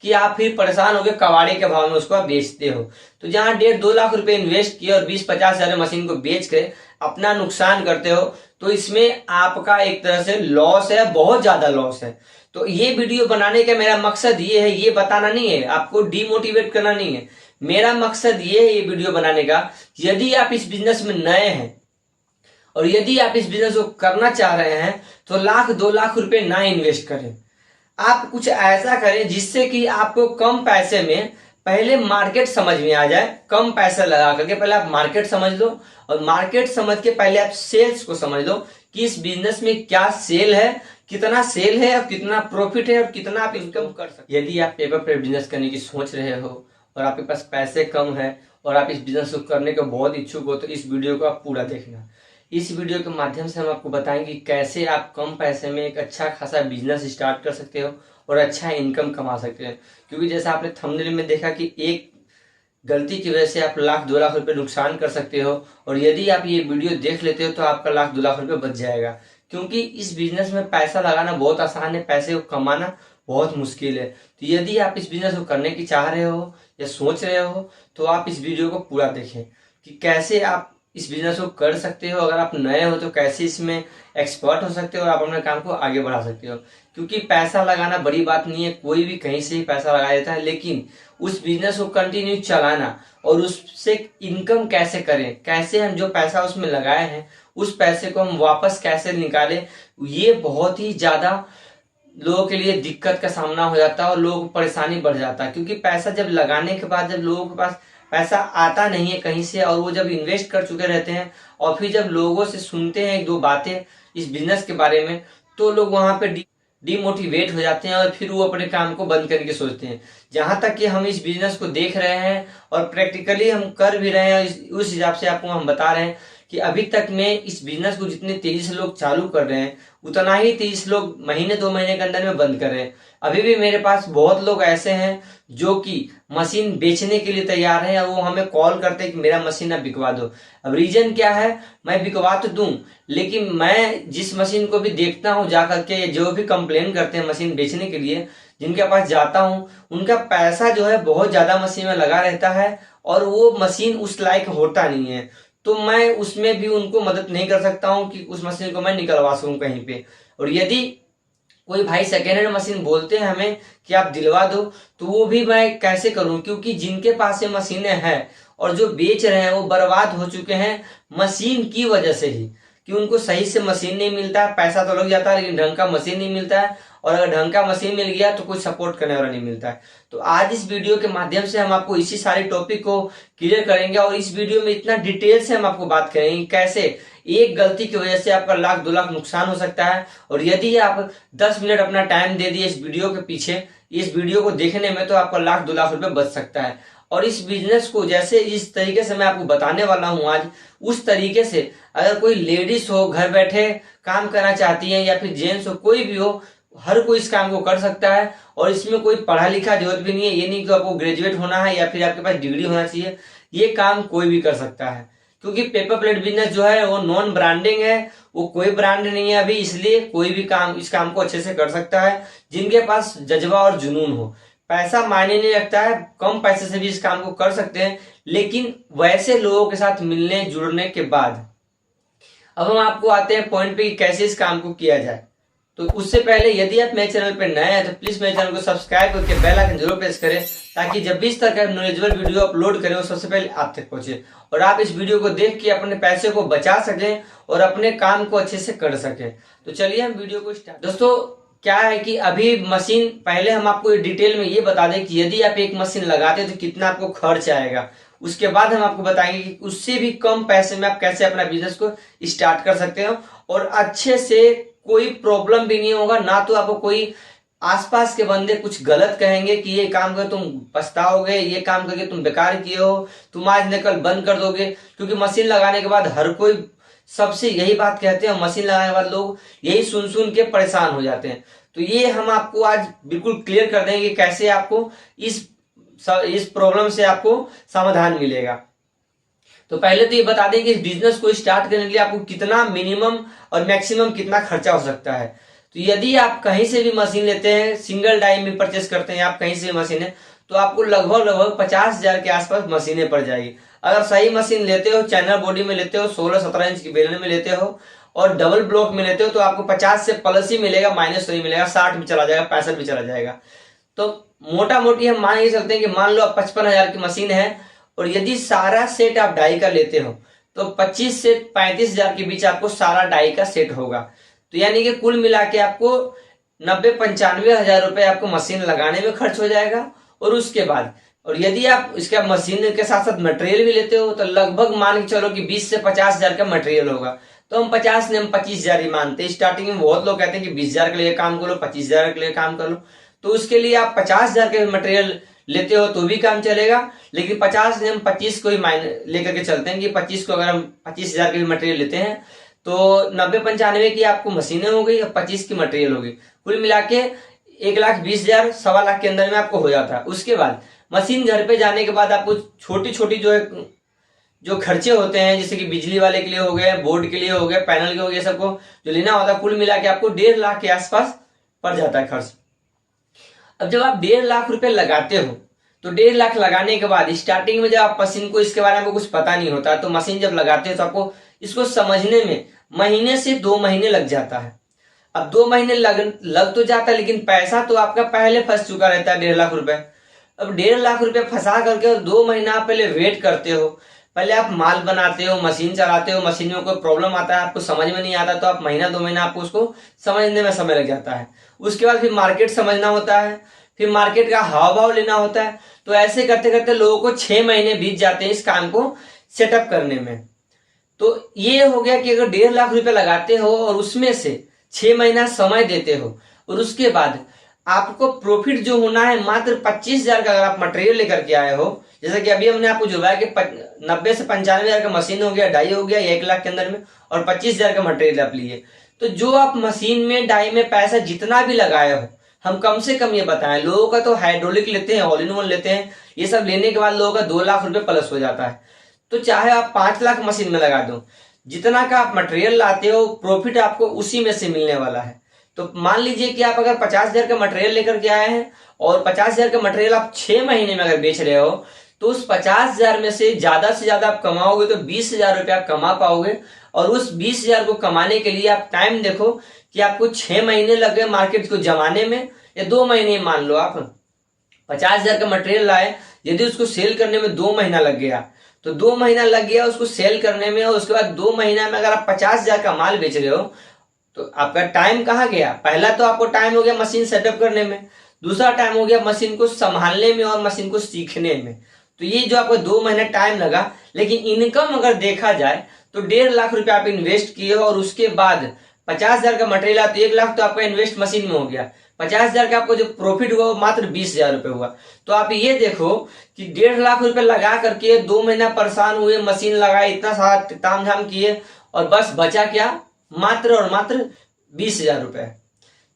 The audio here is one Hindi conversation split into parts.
कि आप फिर परेशान होकर कबाड़े के भाव में उसको आप बेचते हो। तो जहां 1.5-2 लाख रुपए इन्वेस्ट किए और 20-50 हजार मशीन को बेच के अपना नुकसान करते हो, तो इसमें आपका एक तरह से लॉस है, बहुत ज्यादा लॉस है। तो ये वीडियो बनाने का मेरा मकसद ये है, ये बताना नहीं है, आपको डिमोटिवेट करना नहीं है। मेरा मकसद ये है ये वीडियो बनाने का, यदि आप इस बिजनेस में नए हैं और यदि आप इस बिजनेस को करना चाह रहे हैं, तो 1-2 लाख रुपए ना इन्वेस्ट करें। आप कुछ ऐसा करें जिससे कि आपको कम पैसे में पहले मार्केट समझ में आ जाए। कम पैसा लगा करके पहले आप मार्केट समझ लो, और मार्केट समझ के पहले आप सेल्स को समझ लो कि इस बिजनेस में क्या सेल है, कितना सेल है और कितना प्रॉफिट है और कितना आप इनकम कर सकते। यदि आप पेपर पे बिजनेस करने की सोच रहे हो और आपके पास पैसे कम है और आप इस बिजनेस को करने के बहुत इच्छुक हो, तो इस वीडियो को आप पूरा देखना। इस वीडियो के माध्यम से हम आपको बताएंगे कि कैसे आप कम पैसे में एक अच्छा खासा बिजनेस स्टार्ट कर सकते हो और अच्छा इनकम कमा सकते हो। क्योंकि जैसा आपने थंबनेल में देखा कि एक गलती की वजह से आप 1-2 लाख रुपए नुकसान कर सकते हो, और यदि आप ये वीडियो देख लेते हो तो आपका 1-2 लाख रुपए बच जाएगा। क्योंकि इस बिजनेस में पैसा लगाना बहुत आसान है, पैसे को कमाना बहुत मुश्किल है। तो यदि आप इस बिजनेस को करने की चाह रहे हो या सोच रहे हो, तो आप इस वीडियो को पूरा देखें कि कैसे आप इस बिजनेस को कर सकते हो। अगर आप नए हो तो कैसे इसमें एक्सपर्ट हो सकते हो और आप अपने काम को आगे बढ़ा सकते हो। क्योंकि पैसा लगाना बड़ी बात नहीं है, कोई भी कहीं से ही पैसा लगा देता है, लेकिन उस बिजनेस को कंटिन्यू चलाना और उससे इनकम कैसे करें, कैसे हम जो पैसा उसमें लगाए हैं उस पैसे को हम वापस कैसे निकालें, ये बहुत ही ज्यादा लोगों के लिए दिक्कत का सामना हो जाता है और लोगों को परेशानी बढ़ जाता है। क्योंकि पैसा जब लगाने के बाद जब लोगों के पास पैसा आता नहीं है कहीं से, और वो जब इन्वेस्ट कर चुके रहते हैं और फिर जब लोगों से सुनते हैं 1-2 बातें इस बिजनेस के बारे में, तो लोग वहां पे डिमोटिवेट हो जाते हैं और फिर वो अपने काम को बंद करने की सोचते हैं। जहां तक कि हम इस बिजनेस को देख रहे हैं और प्रैक्टिकली हम कर भी रहे हैं, उस हिसाब से आपको हम बता रहे हैं कि अभी तक में इस बिजनेस को जितने तेजी से लोग चालू कर रहे हैं, उतना ही तेजी से लोग महीने 2 महीने के अंदर में बंद कर रहे हैं। अभी भी मेरे पास बहुत लोग ऐसे हैं जो कि मशीन बेचने के लिए तैयार हैं और वो हमें कॉल करते हैं कि मेरा मशीन आप बिकवा दो। अब रीजन क्या है, मैं बिकवा तो दूं, लेकिन मैं जिस मशीन को भी देखता हूं जाकर के, जो भी कंप्लेन करते हैं मशीन बेचने के लिए, जिनके पास जाता हूं, उनका पैसा जो है बहुत ज्यादा मशीन में लगा रहता है और वो मशीन उस लायक होता नहीं है। तो मैं उसमें भी उनको मदद नहीं कर सकता हूं कि उस मशीन को मैं निकलवा सकूं कहीं पे। और यदि कोई भाई सेकेंड हैंड मशीन बोलते हैं हमें कि आप दिलवा दो, तो वो भी मैं कैसे करूं, क्योंकि जिनके पास ये मशीनें हैं और जो बेच रहे हैं वो बर्बाद हो चुके हैं मशीन की वजह से ही, कि उनको सही से मशीन नहीं मिलता। पैसा तो लग जाता है लेकिन ढंग का मशीन नहीं मिलता है, और अगर ढंग का मशीन मिल गया तो कोई सपोर्ट करने वाला नहीं मिलता है। तो आज इस वीडियो के माध्यम से हम आपको इसी सारे टॉपिक को क्लियर करेंगे, और इस वीडियो में इतना डिटेल से हम आपको बात करेंगे कैसे एक गलती की वजह से आपका 1-2 लाख नुकसान हो सकता है। और यदि आप 10 मिनट अपना टाइम दे दिए इस वीडियो के पीछे, इस वीडियो को देखने में, तो आपका 1-2 लाख रुपए बच सकता है। और इस बिजनेस को जैसे इस तरीके से मैं आपको बताने वाला हूं आज, उस तरीके से अगर कोई लेडीज हो घर बैठे काम करना चाहती है या फिर जेंट्स हो, कोई भी हो, हर कोई इस काम को कर सकता है। और इसमें कोई पढ़ा लिखा जरूरत भी नहीं है, ये नहीं कि आपको ग्रेजुएट होना है या फिर आपके पास डिग्री होना चाहिए। ये काम कोई भी कर सकता है, क्योंकि पेपर प्लेट बिजनेस जो है वो नॉन ब्रांडिंग है, वो कोई ब्रांड नहीं है अभी, इसलिए कोई भी काम इस काम को अच्छे से कर सकता है जिनके पास जज्बा और जुनून हो। पैसा मायने नहीं रखता है, कम पैसे से भी इस काम को कर सकते हैं, लेकिन वैसे लोगों के साथ मिलने जुड़ने के बाद। अब हम आपको आते हैं पॉइंट पे कि कैसे इस काम को किया जाए। तो उससे पहले यदि आप मेरे चैनल पे नए हैं तो प्लीज मेरे चैनल को सब्सक्राइब करके बेल आइकन जरूर प्रेस करें, ताकि जब भी इस तरह का नॉलेजेबल वीडियो अपलोड करें वो सबसे पहले आप तक पहुंचे और आप इस वीडियो को देख के अपने पैसे को बचा सकें और अपने काम को अच्छे से कर सकें। तो चलिए हम वीडियो को स्टार्ट। दोस्तों क्या है कि अभी मशीन, पहले हम आपको डिटेल में ये बता दें कि यदि आप एक मशीन लगाते हैं तो कितना आपको खर्च आएगा। उसके बाद हम आपको बताएंगे कि उससे भी कम पैसे में आप कैसे अपना बिजनेस को स्टार्ट कर सकते हो और अच्छे से, कोई प्रॉब्लम भी नहीं होगा ना। तो आपको कोई आसपास के बंदे कुछ गलत कहेंगे कि ये काम कर तुम पछताओगे, ये काम करके तुम बेकार किए हो, तुम आज न कल बंद कर दोगे। क्योंकि मशीन लगाने के बाद हर कोई सबसे यही बात कहते हैं, मशीन लगाने के बाद लोग यही सुन सुन के परेशान हो जाते हैं। तो ये हम आपको आज बिल्कुल क्लियर कर देंगे कैसे आपको इस प्रॉब्लम से आपको समाधान मिलेगा। तो पहले तो ये बता दें कि इस बिजनेस को स्टार्ट करने के लिए आपको कितना मिनिमम और मैक्सिमम कितना खर्चा हो सकता है। तो यदि आप कहीं से भी मशीन लेते हैं, सिंगल डाई में परचेस करते हैं, आप कहीं से भी मशीन है, तो आपको लगभग 50,000 के आसपास मशीनें पड़ जाएगी। अगर सही मशीन लेते हो, चैनल बॉडी में लेते हो, 16-17 इंच की बेलन में लेते हो और डबल ब्लॉक में लेते हो, तो आपको 50 से प्लस ही मिलेगा, माइनस नहीं मिलेगा, 60 भी चला जाएगा, 65 भी चला जाएगा। तो मोटा मोटी हम मान के चलते हैं कि मान लो आप 55,000 की मशीन है और यदि सारा सेट आप डाई का लेते हो तो 25 से 35,000 के बीच आपको सारा डाई का सेट होगा। तो यानी कि कुल मिला के आपको 90-95 हजार रुपए आपको मशीन लगाने में खर्च हो जाएगा। और उसके बाद और यदि आप इसका मशीन के साथ साथ मटेरियल भी लेते हो तो लगभग मान के चलो कि 20 से 50,000 का मटेरियल होगा। तो हम 50 ने हम 25,000 ही मानते हैं। स्टार्टिंग में बहुत लोग कहते हैं कि 20,000 के लिए काम करो, 25,000 के लिए काम कर लो, तो उसके लिए आप 50,000 के मटेरियल लेते हो तो भी काम चलेगा। लेकिन 50 ने हम 25 को ही लेकर के चलते हैं कि 25 को अगर हम 25,000 के भी मटेरियल लेते हैं तो 90-95 की आपको मशीनें हो गई और 25 की मटेरियल होगी। कुल मिला के 1,20,000 1,00,000 के अंदर में आपको हो जाता है। उसके बाद मशीन घर पे जाने के बाद आपको छोटी छोटी जो खर्चे होते हैं, जैसे कि बिजली वाले के लिए हो गए, बोर्ड के लिए हो गए, पैनल के हो गए, सबको जो लेना होता है, कुल मिला के आपको 1.5 लाख के आसपास पड़ जाता है खर्च। अब जब आप 1.5 लाख रुपए लगाते हो तो 1.5 लाख लगाने के बाद स्टार्टिंग में जब आप मशीन को इसके बारे में कुछ पता नहीं होता, तो मशीन जब लगाते हो तो आपको इसको समझने में महीने से 2 महीने लग जाता है। अब 2 महीने लग तो जाता है, लेकिन पैसा तो आपका पहले फंस चुका रहता है 1.5 लाख रुपए। अब 1.5 लाख रुपए फंसा करके 2 महीना आप पहले वेट करते हो, पहले आप माल बनाते हो, मशीन चलाते हो, मशीन में कोई प्रॉब्लम आता है, आपको समझ में नहीं आता, तो आप महीना 2 महीना आपको उसको समझने में समय लग जाता है। उसके बाद फिर मार्केट समझना होता है, फिर मार्केट का हाव भाव लेना होता है। तो ऐसे करते करते लोगों को 6 महीने बीत जाते हैं इस काम को सेटअप करने में। तो ये हो गया कि अगर 1.5 लाख रुपए लगाते हो और उसमें से 6 महीना समय देते हो और उसके बाद आपको प्रॉफिट जो होना है मात्र 25,000 का, अगर आप मटेरियल लेकर के आए हो, जैसे कि अभी हमने आपको जुड़वाया कि 90 से 95,000 का मशीन हो गया, डाई हो गया 1 लाख के अंदर में, और 25,000 का मटेरियल आप लिए। तो जो आप मशीन में डाई में पैसा जितना भी लगाए हो, हम कम से कम ये बताएं, लोगों का तो हाइड्रोलिक लेते हैं, ऑल इन वन लेते हैं, ये सब लेने के बाद लोगों का 2 लाख रुपए प्लस हो जाता है। तो चाहे आप 5 लाख मशीन में लगा दो, जितना का आप मटेरियल लाते हो प्रॉफिट आपको उसी में से मिलने वाला है। तो मान लीजिए कि आप अगर 50,000 का मटेरियल लेकर के आए हैं और 50,000 का मटेरियल आप 6 महीने में अगर बेच रहे हो, तो उस 50,000 में से ज्यादा आप कमाओगे तो 20,000 रुपए आप कमा पाओगे। और उस 20,000 को कमाने के लिए आप टाइम देखो कि आपको 6 महीने लग गए मार्केट को जमाने में या 2 महीने, मान लो आप 50,000 का मटेरियल लाए, यदि उसको सेल करने में 2 महीना लग गया तो 2 महीना लग गया उसको सेल करने में, और उसके बाद 2 महीना में अगर आप 50,000 का माल बेच रहे हो तो आपका टाइम कहाँ गया? पहला तो आपको टाइम हो गया मशीन सेटअप करने में, दूसरा टाइम हो गया मशीन को संभालने में और मशीन को सीखने में। तो ये जो आपको 2 महीने टाइम लगा, लेकिन इनकम अगर देखा जाए तो 1.5 लाख रुपए आप इन्वेस्ट किए हो और उसके बाद 50,000 का मटेरियल आता, 1 लाख तो आपका इन्वेस्ट मशीन में हो गया, 50,000 का आपको जो प्रॉफिट हुआ वो मात्र 20,000 रुपए हुआ। तो आप ये देखो कि 1.5 लाख रुपए लगा करके 2 महीना परेशान हुए, मशीन लगाए, इतना सारा तामझाम किए और बस बचा क्या? मात्र और मात्र 20,000 रुपए।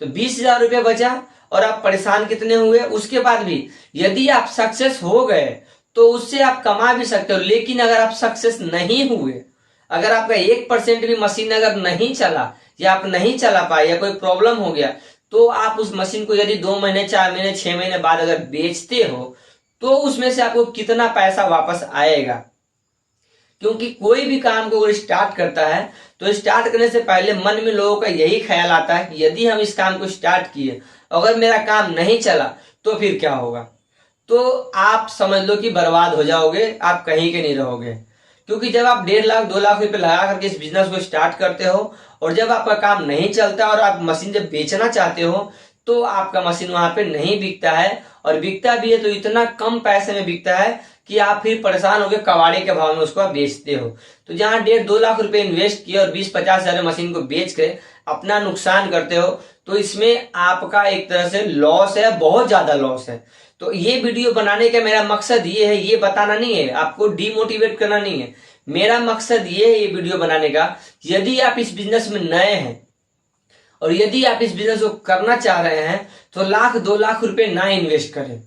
तो 20,000 रुपए बचा और आप परेशान कितने हुए? उसके बाद भी यदि आप सक्सेस हो गए तो उससे आप कमा भी सकते हो। लेकिन अगर आप सक्सेस नहीं हुए, अगर आपका 1% भी मशीन अगर नहीं चला या आप नहीं चला पाए या कोई प्रॉब्लम हो गया, तो आप उस मशीन को यदि 2 महीने 4 महीने 6 महीने बाद अगर बेचते हो तो उसमें से आपको कितना पैसा वापस आएगा? क्योंकि कोई भी काम को अगर स्टार्ट करता है तो स्टार्ट करने से पहले मन में लोगों का यही ख्याल आता है कि यदि हम इस काम को स्टार्ट किए, अगर मेरा काम नहीं चला तो फिर क्या होगा? तो आप समझ लो कि बर्बाद हो जाओगे, आप कहीं के नहीं रहोगे। क्योंकि जब आप 1.5 लाख 2 लाख रुपए लगा करके इस बिजनेस को स्टार्ट करते हो और जब आपका काम नहीं चलता और आप मशीन जब बेचना चाहते हो तो आपका मशीन वहां पे नहीं बिकता है, और बिकता भी है तो इतना कम पैसे में बिकता है कि आप फिर परेशान होकर कबाड़े के भाव में उसको आप बेचते हो। तो जहां 1.5-2 लाख रुपए इन्वेस्ट किए और 20-50 हजार मशीन को बेच के अपना नुकसान करते हो, तो इसमें आपका एक तरह से लॉस है, बहुत ज्यादा लॉस है। तो ये वीडियो बनाने का मेरा मकसद ये है, ये बताना नहीं है, आपको डिमोटिवेट करना नहीं है। मेरा मकसद ये है ये वीडियो बनाने का, यदि आप इस बिजनेस में नए हैं और यदि आप इस बिजनेस को करना चाह रहे हैं तो 1-2 लाख रुपए ना इन्वेस्ट करें।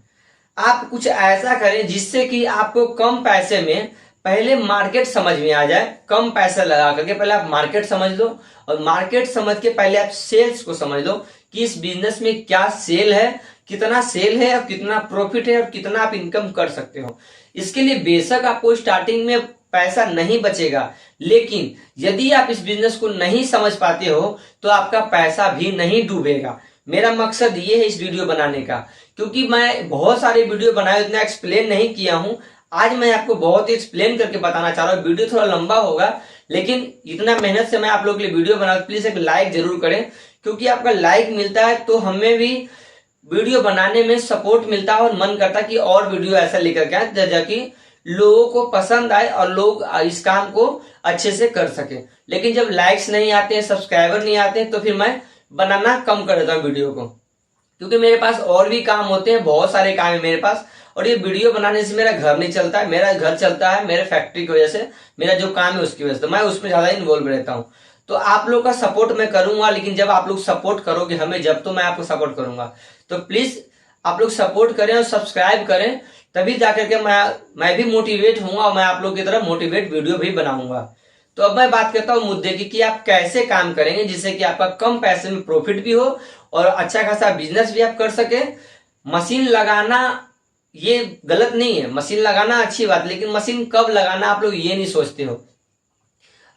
आप कुछ ऐसा करें जिससे कि आपको कम पैसे में पहले मार्केट समझ में आ जाए, कम पैसा लगा करके पहले आप मार्केट समझ लो, और मार्केट समझ के पहले आप सेल्स को समझ लो कि इस बिजनेस में क्या सेल है, कितना सेल है और कितना प्रॉफिट है और कितना आप इनकम कर सकते हो। इसके लिए बेशक आपको स्टार्टिंग में पैसा नहीं बचेगा, लेकिन यदि आप इस बिजनेस को नहीं समझ पाते हो तो आपका पैसा भी नहीं डूबेगा। मेरा मकसद ये है इस वीडियो बनाने का, क्योंकि मैं बहुत सारे वीडियो बनाए, उतना एक्सप्लेन नहीं किया हूं। आज मैं आपको बहुत ही एक्सप्लेन करके बताना चाह रहा हूँ। वीडियो थोड़ा लंबा होगा, लेकिन इतना मेहनत से मैं आप लोगों के लिए वीडियो बना, प्लीज एक लाइक जरूर करें, क्योंकि आपका लाइक मिलता है तो हमें भी वीडियो बनाने में सपोर्ट मिलता है और मन करता है कि और वीडियो ऐसा लेकर के आए ताकि लोगों को पसंद आए और लोग इस काम को अच्छे से कर सके। लेकिन जब लाइक्स नहीं आते हैं, सब्सक्राइबर नहीं आते हैं, तो फिर मैं बनाना कम कर देता हूँ वीडियो को, क्योंकि मेरे पास और भी काम होते हैं, बहुत सारे काम है मेरे पास, और ये वीडियो बनाने से मेरा घर नहीं चलता है। मेरा घर चलता है मेरे फैक्ट्री की वजह से, मेरा जो काम है उसकी वजह से, तो मैं उसमें ज्यादा इन्वॉल्व रहता हूँ। तो आप लोग का सपोर्ट मैं करूंगा, लेकिन जब आप लोग सपोर्ट करोगे हमें, जब तो मैं आपको सपोर्ट करूंगा, तो प्लीज आप लोग सपोर्ट करें और सब्सक्राइब करें, तभी जाकर के मैं भी मोटिवेट होऊंगा और मैं आप लोग की तरह मोटिवेट वीडियो भी बनाऊंगा। तो अब मैं बात करता हूँ मुद्दे की कि आप कैसे काम करेंगे जिससे कि आपका कम पैसे में प्रॉफिट भी हो और अच्छा खासा बिजनेस भी आप कर सके। मशीन लगाना ये गलत नहीं है, मशीन लगाना अच्छी बात, लेकिन मशीन कब लगाना आप लोग ये नहीं सोचते हो।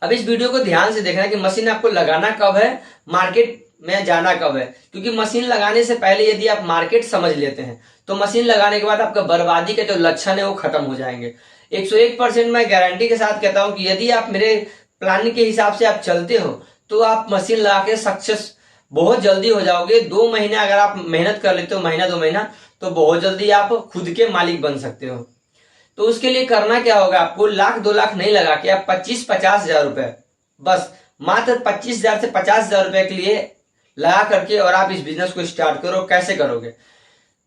अब इस वीडियो को ध्यान से देखना कि मशीन आपको लगाना कब है, मार्केट में जाना कब है। क्योंकि मशीन लगाने से पहले यदि आप मार्केट समझ लेते हैं तो मशीन लगाने के बाद आपका बर्बादी के जो लक्षण है वो खत्म हो जाएंगे। 101% मैं गारंटी के साथ कहता हूं कि यदि आप मेरे प्लानिंग के हिसाब से आप चलते हो तो आप मशीन लगा के सक्सेस बहुत जल्दी हो जाओगे। 2 महीने अगर आप मेहनत कर लेते हो, महीना 2 महीना, तो बहुत जल्दी आप खुद के मालिक बन सकते हो। तो उसके लिए करना क्या होगा, आपको 1,00,000 2 लाख नहीं लगा के आप 25-50 हजार रुपए, बस मात्र 25,000 से 50,000 रुपए के लिए लगा करके और आप इस बिजनेस को स्टार्ट करो। कैसे करोगे,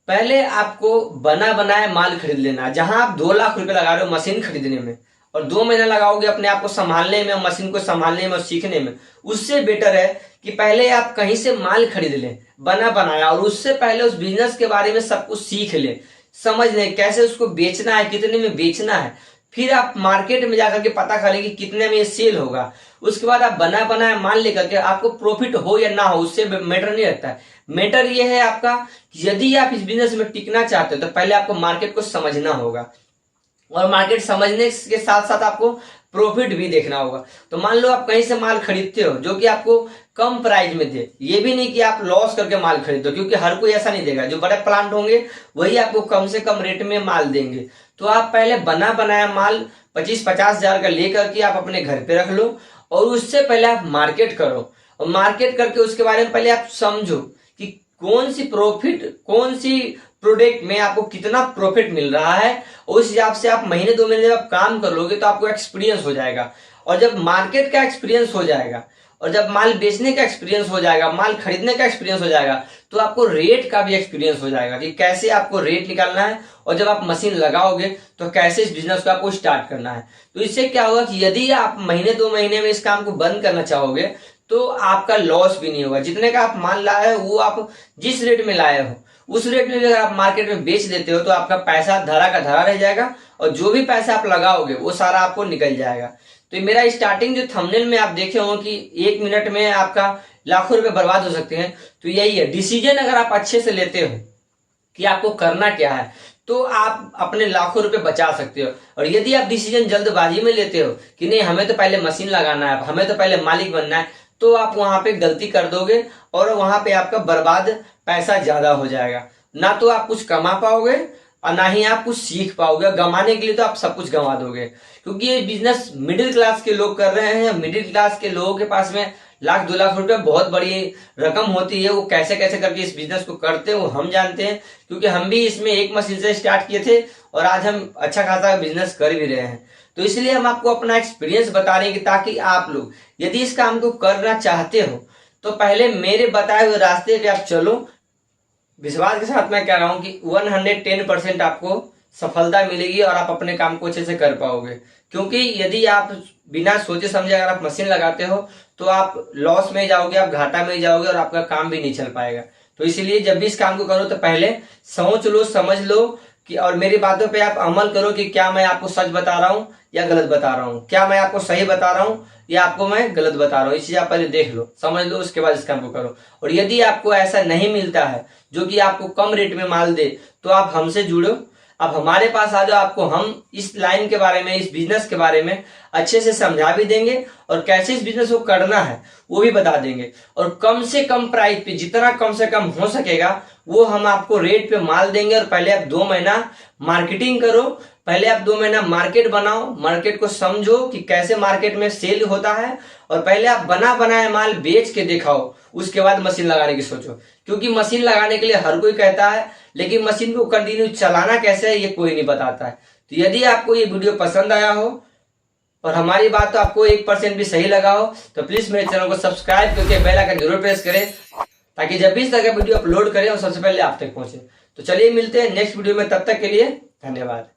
पहले आपको बना बनाया माल खरीद लेना। जहां आप 2 लाख रुपए लगा रहे हो मशीन खरीदने में और 2 महीना लगाओगे अपने आप को संभालने में, मशीन को संभालने में और सीखने में, उससे बेटर है कि पहले आप कहीं से माल खरीद लें बना बनाया, और उससे पहले उस बिजनेस के बारे में सब कुछ सीख लें, समझ लें कैसे उसको बेचना है, कितने में बेचना है। फिर आप मार्केट में जाकर के पता करें कि कितने में ये सेल होगा। उसके बाद आप बना बनाया माल लेकर के, आपको प्रॉफिट हो या ना हो उससे मैटर नहीं रखता है। मैटर ये है आपका कि यदि आप इस बिजनेस में टिकना चाहते हो तो पहले आपको मार्केट को समझना होगा, और मार्केट समझने के साथ साथ आपको प्रॉफिट भी देखना होगा। तो मान लो आप कहीं से माल खरीदते हो जो कि आपको कम प्राइस में दे, ये भी नहीं कि आप लॉस करके माल खरीदो, क्योंकि हर कोई ऐसा नहीं देगा। जो बड़े प्लांट होंगे वही आपको कम से कम रेट में माल देंगे। तो आप पहले बना बनाया माल 25-50 हजार का लेकर के आप अपने घर पे रख लो, और उससे पहले आप मार्केट करो, और मार्केट करके उसके बारे में पहले आप समझो कि कौन सी प्रॉफिट, कौन सी प्रोडक्ट में आपको कितना प्रॉफिट मिल रहा है। उस हिसाब से आप महीने 2 महीने जब आप काम कर लोगे तो आपको एक्सपीरियंस हो जाएगा, और जब मार्केट का एक्सपीरियंस हो जाएगा और जब माल बेचने का एक्सपीरियंस हो जाएगा, माल खरीदने का एक्सपीरियंस हो जाएगा, तो आपको रेट का भी एक्सपीरियंस हो जाएगा कि कैसे आपको रेट निकालना है, और जब आप मशीन लगाओगे तो कैसे इस बिजनेस को आपको स्टार्ट करना है। तो इससे क्या होगा कि यदि आप महीने 2 महीने में इस काम को बंद करना चाहोगे तो आपका लॉस भी नहीं होगा। जितने का आप माल लाए हो वो आप जिस रेट में लाए हो उस रेट में भी अगर आप मार्केट में बेच देते हो तो आपका पैसा धरा का धरा रह जाएगा, और जो भी पैसा आप लगाओगे वो सारा आपको निकल जाएगा। तो मेरा स्टार्टिंग जो थंबनेल में आप देखे होंगे कि 1 मिनट में आपका लाखों रुपए बर्बाद हो सकते हैं, तो यही है। डिसीजन अगर आप अच्छे से लेते हो कि आपको करना क्या है तो आप अपने लाखों रुपए बचा सकते हो। और यदि आप डिसीजन जल्दबाजी में लेते हो कि नहीं हमें तो पहले मशीन लगाना है, हमें तो पहले मालिक बनना है, तो आप वहां पे गलती कर दोगे और वहां पे आपका बर्बाद पैसा ज्यादा हो जाएगा। ना तो आप कुछ कमा पाओगे और ना ही आप कुछ सीख पाओगे। गंवाने के लिए तो आप सब कुछ गंवा दोगे, क्योंकि ये बिजनेस मिडिल क्लास के लोग कर रहे हैं। मिडिल क्लास के लोगों के पास में 1,00,000 2 लाख रुपए बहुत बड़ी रकम होती है। वो कैसे कैसे करके इस बिजनेस को करते हैं वो हम जानते हैं, क्योंकि हम भी इसमें एक मशीन से स्टार्ट किए थे और आज हम अच्छा खासा बिजनेस कर भी रहे हैं। तो इसलिए हम आपको अपना एक्सपीरियंस बता रहे हैं कि ताकि आप लोग यदि इस काम को करना चाहते हो तो पहले मेरे बताए हुए रास्ते पे आप चलो। विश्वास के साथ मैं कह रहा हूं कि 110% आपको सफलता मिलेगी और आप अपने काम को अच्छे से कर पाओगे। क्योंकि यदि आप बिना सोचे समझे अगर आप मशीन लगाते हो तो आप लॉस में जाओगे, आप घाटा में जाओगे और आपका काम भी नहीं चल पाएगा। तो इसलिए जब भी इस काम को करो तो पहले सोच लो, समझ लो कि, और मेरी बातों पे आप अमल करो कि क्या मैं आपको सच बता रहा हूं या गलत बता रहा हूँ, क्या मैं आपको सही बता रहा हूँ या आपको मैं गलत बता रहा हूँ। इस चीज आप पहले देख लो, समझ लो, उसके बाद इस काम को करो। और यदि आपको ऐसा नहीं मिलता है जो कि आपको कम रेट में माल दे, तो आप हमसे जुड़ो, आप हमारे पास आ जाओ। आपको हम इस लाइन के बारे में, इस बिजनेस के बारे में अच्छे से समझा भी देंगे और कैसे इस बिजनेस को करना है वो भी बता देंगे। और कम से कम प्राइस पे, जितना कम से कम हो सकेगा वो हम आपको रेट पे माल देंगे। और पहले आप 2 महीना मार्केटिंग करो, पहले आप 2 महीना मार्केट बनाओ, मार्केट को समझो कि कैसे मार्केट में सेल होता है, और पहले आप बना बनाया माल बेच के दिखाओ, उसके बाद मशीन लगाने की सोचो। क्योंकि मशीन लगाने के लिए हर कोई कहता है, लेकिन मशीन को कंटिन्यू चलाना कैसे है ये कोई नहीं बताता है। तो यदि आपको ये वीडियो पसंद आया हो और हमारी बात तो आपको 1% भी सही लगा हो, तो प्लीज मेरे चैनल को सब्सक्राइब करके बेल आइकन जरूर प्रेस करें, ताकि जब भी इस तरह का वीडियो अपलोड करें और सबसे पहले आप तक पहुंचे। तो चलिए मिलते हैं नेक्स्ट वीडियो में, तब तक के लिए धन्यवाद।